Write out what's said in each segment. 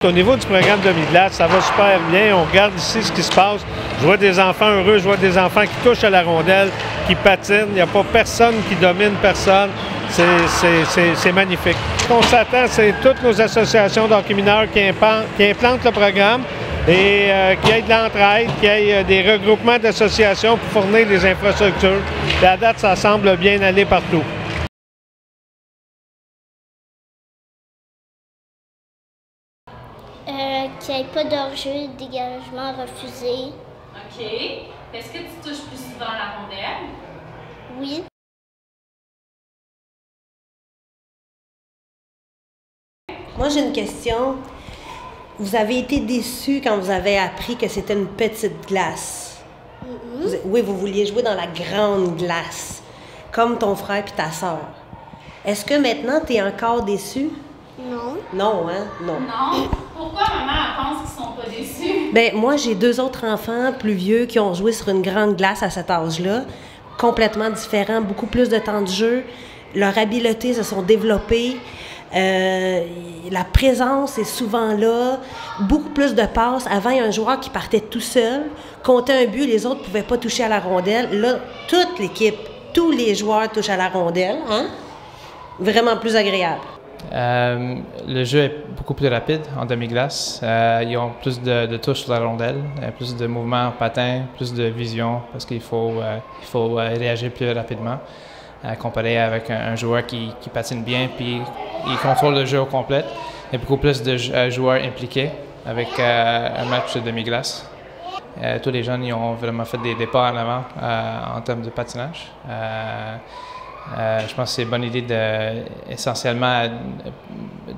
Au niveau du programme demi-glace, ça va super bien. On regarde ici ce qui se passe. Je vois des enfants heureux, je vois des enfants qui touchent à la rondelle, qui patinent. Il n'y a pas personne qui domine personne. C'est magnifique. Ce qu'on s'attend, c'est toutes nos associations d'hockey mineur qui implantent le programme et qu'il y ait de l'entraide, qu'il y ait des regroupements d'associations pour fournir des infrastructures. Et à date, ça semble bien aller partout. Qu'il n'y ait pas d'hors-jeu, dégagement refusé. OK. Est-ce que tu touches plus souvent la rondelle? Oui. Moi, j'ai une question. Vous avez été déçu quand vous avez appris que c'était une petite glace? Oui, vous vouliez jouer dans la grande glace, comme ton frère et ta sœur. Est-ce que maintenant, tu es encore déçu? Non. Non, hein? Non. Non? Pourquoi maman pense qu'ils sont pas déçus? Bien, moi, j'ai 2 autres enfants plus vieux qui ont joué sur une grande glace à cet âge-là, complètement différents, beaucoup plus de temps de jeu. Leurs habiletés se sont développées. La présence est souvent là, beaucoup plus de passes. Avant, il y a un joueur qui partait tout seul, comptait un but, les autres ne pouvaient pas toucher à la rondelle. Là, toute l'équipe, tous les joueurs touchent à la rondelle. Hein? Vraiment plus agréable. Le jeu est beaucoup plus rapide en demi-glace. Ils ont plus de touches sur la rondelle, plus de mouvements en patin, plus de vision parce qu'il faut réagir plus rapidement. Comparé avec un joueur qui patine bien puis il contrôle le jeu au complet. Il y a beaucoup plus de joueurs impliqués avec un match de demi-glace. Tous les jeunes ils ont vraiment fait des pas en avant en termes de patinage. Je pense que c'est une bonne idée essentiellement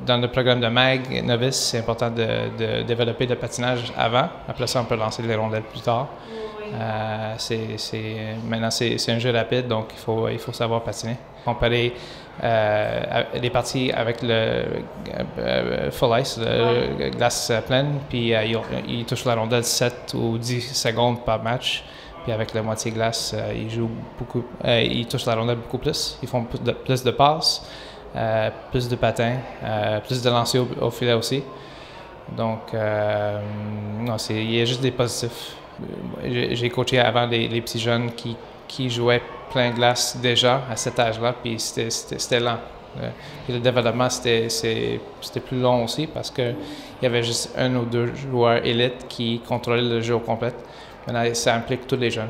dans le programme de MAG Novice, c'est important de développer le patinage avant. Après ça, on peut lancer les rondelles plus tard. Maintenant, c'est un jeu rapide, donc il faut savoir patiner. Comparer les parties avec le full ice, glace pleine, puis ils touchent la rondelle 7 ou 10 secondes par match. Puis avec la moitié glace, ils touchent la rondelle beaucoup plus. Ils font plus de passes, plus de patins, plus de lancers au filet aussi. Donc, non, il y a juste des positifs. J'ai coaché avant les petits jeunes qui jouaient plein glace déjà à cet âge-là, puis c'était lent. Puis le développement, c'était plus long aussi parce qu'il y avait juste 1 ou 2 joueurs élites qui contrôlaient le jeu au complet. Maintenant, ça implique tous les jeunes.